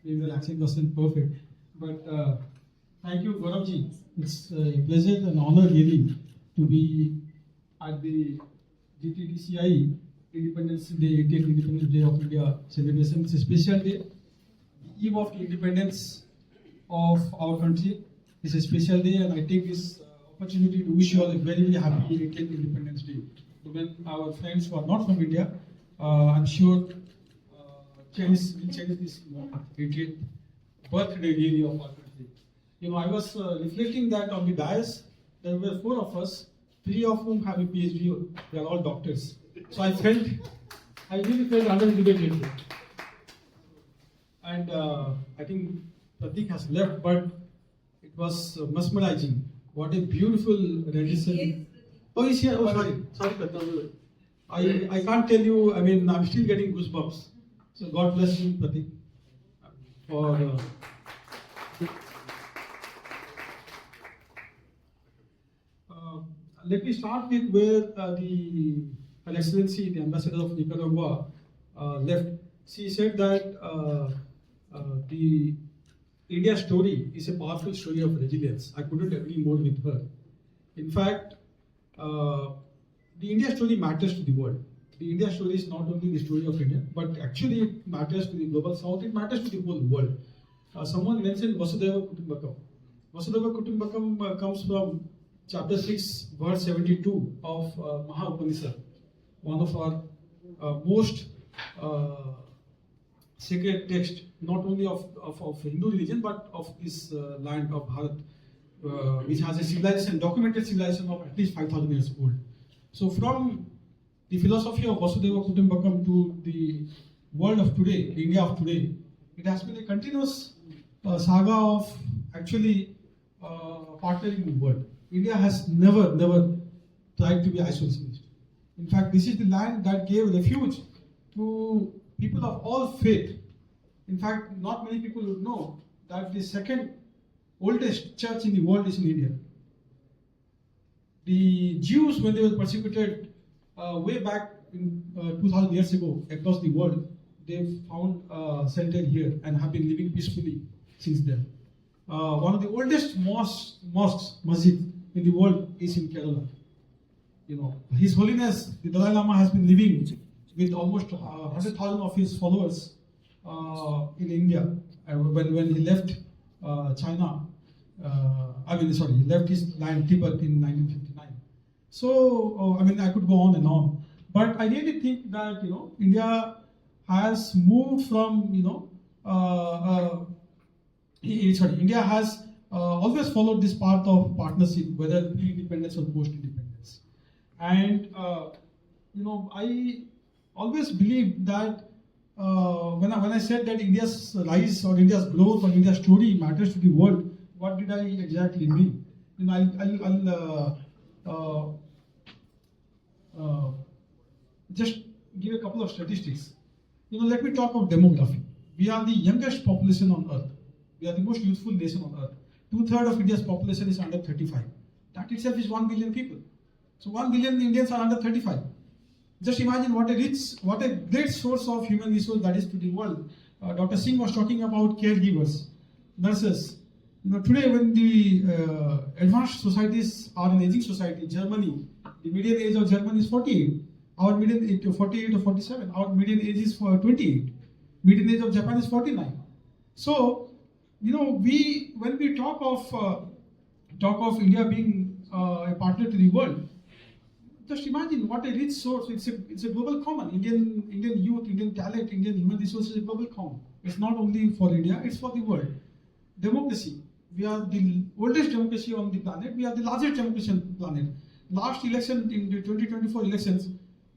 maybe the accent wasn't perfect. But thank you, Gauravji. It's a pleasure and honor really to be at the GTTCI Independence Day, 80th Independence Day of India celebration. It's a special day, eve of the independence of our country. It's a special day, and I take this opportunity to wish you all a very, very happy 80th Independence Day. Even our friends who are not from India, I'm sure will cherish this 80th birthday really of our country. You know, I was reflecting that on the dais, there were 4 of us, 3 of whom have a PhD. They are all doctors. So I really felt underestimated. And I think Pratik has left, but it was mesmerizing. What a beautiful rendition. Oh, he's here. Oh, sorry, Pratik. I can't tell you. I mean, I'm still getting goosebumps. So God bless you, Pratik, for. Let me start with where Her Excellency, the Ambassador of Nicaragua, left. She said that the India story is a powerful story of resilience. I couldn't agree more with her. In fact, the India story matters to the world. The India story is not only the story of India, but actually it matters to the global south, it matters to the whole world. Someone mentioned Vasudhaiva Kutumbakam. Vasudhaiva Kutumbakam comes from chapter 6, verse 72 of Maha Upanishad, one of our most sacred text, not only of Hindu religion, but of this land of Bharat, which has a civilization, documented civilization of at least 5,000 years old. So from the philosophy of Vasudhaiva Kutumbakam to the world of today, the India of today, it has been a continuous saga of actually partnering with the world. India has never tried to be isolationist. In fact, this is the land that gave refuge to people of all faith. In fact, not many people would know that the second oldest church in the world is in India. The Jews, when they were persecuted way back in 2000 years ago across the world, they found shelter here and have been living peacefully since then. One of the oldest mosques, masjid in the world is in Kerala. You know, His Holiness the Dalai Lama has been living with almost 100,000 of his followers in India. When he left China, he left his land Tibet in 1959. So, I could go on and on. But I really think that, India has moved from, India has always followed this path of partnership, whether pre-independence or post-independence. And, I always believe that when I said that India's rise or India's growth or India's story matters to the world, what did I exactly mean? I'll just give a couple of statistics. Let me talk about demography. We are the youngest population on earth. We are the most youthful nation on earth. 2/3 of India's population is under 35. That itself is 1 billion people. So 1 billion Indians are under 35. Just imagine what a great source of human resource that is to the world. Dr. Singh was talking about caregivers, nurses. Today when the advanced societies are an aging society, Germany, the median age of Germany is 48. Our median age is 48 or 47. Our median age is 28. Median age of Japan is 49. So, when we talk of India being a partner to the world, just imagine what a rich source. It's a global common. Indian youth, Indian talent, Indian human resources is a global common. It's not only for India, it's for the world. Democracy. We are the oldest democracy on the planet. We are the largest democracy on the planet. Last election, in the 2024 elections,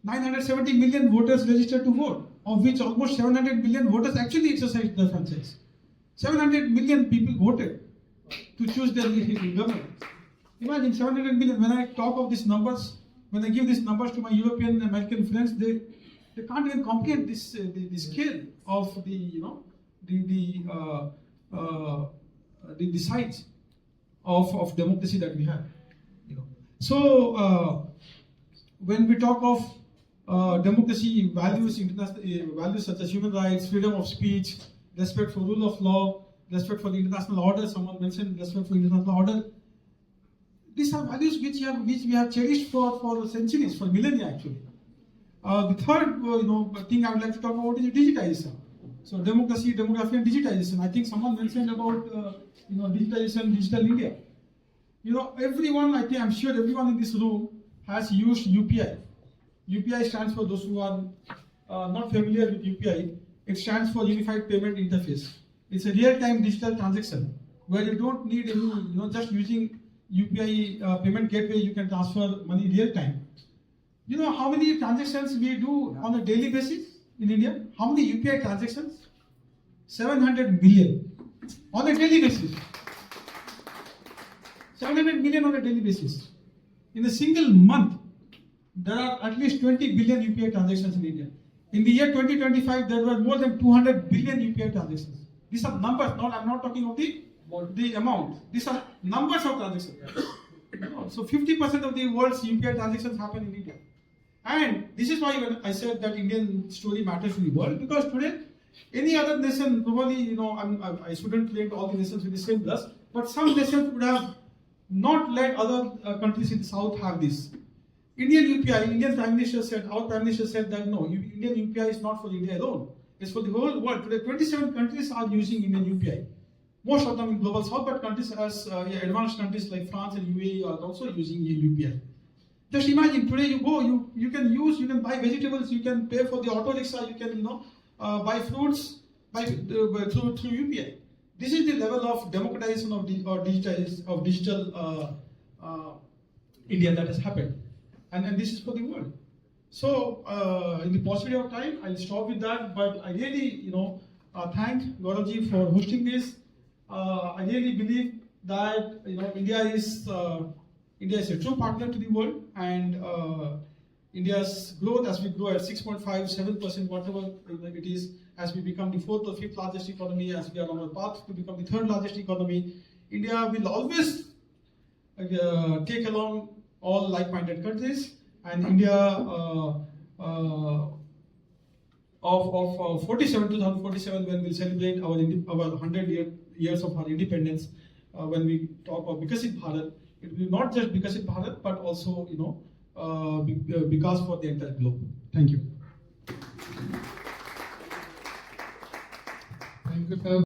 970 million voters registered to vote, of which almost 700 million voters actually exercised their franchise. 700 million people voted to choose their government. Imagine 700 million. When I talk of these numbers, when I give these numbers to my European and American friends, they can't even comprehend this the scale of the size of democracy that we have. So when we talk of democracy values, international values such as human rights, freedom of speech, respect for rule of law, respect for the international order. Someone mentioned respect for international order. These are values which we have cherished for centuries, for millennia actually. The third thing I would like to talk about is digitization. So democracy, demography, and digitization. I think someone mentioned about digitization, digital India. Everyone, I'm sure everyone in this room has used UPI. UPI stands for those who are not familiar with UPI. It stands for Unified Payment Interface. It's a real-time digital transaction where you don't need any, just using UPI payment gateway, you can transfer money real time. You know how many transactions we do on a daily basis in India? How many UPI transactions? 700 million on a daily basis. 700 million on a daily basis. In a single month, there are at least 20 billion UPI transactions in India. In the year 2025, there were more than 200 billion UPI transactions. These are numbers, I'm not talking of the amount. These are numbers of transactions. So 50% of the world's UPI transactions happen in India. And this is why when I said that Indian story matters to the world, because today, any other nation, probably, I shouldn't paint all the nations with the same brush, but some nations would have not let other countries in the south have this. Indian Prime Minister said, our Prime Minister said that no, Indian UPI is not for India alone. It's for the whole world. Today, 27 countries are using Indian UPI. Most of them in global south, but countries as advanced countries like France and UAE are also using UPI. Just imagine today you go, you can buy vegetables, you can pay for the auto rickshaw, you can buy fruits through UPI. This is the level of democratization of digital India that has happened, and this is for the world. So in the paucity of time, I'll stop with that. But I really thank Gauravji for hosting this. I really believe that India is a true partner to the world, and India's growth, as we grow at 6.57%, whatever it is, as we become the fourth or fifth largest economy, as we are on our path to become the third largest economy, India will always take along all like-minded countries, and India of 2047, when we'll celebrate our 100 years of our independence, when we talk of Vikasit Bharat, it will be not just Vikasit Bharat, but also because for the entire globe. Thank you. Thank you, sir.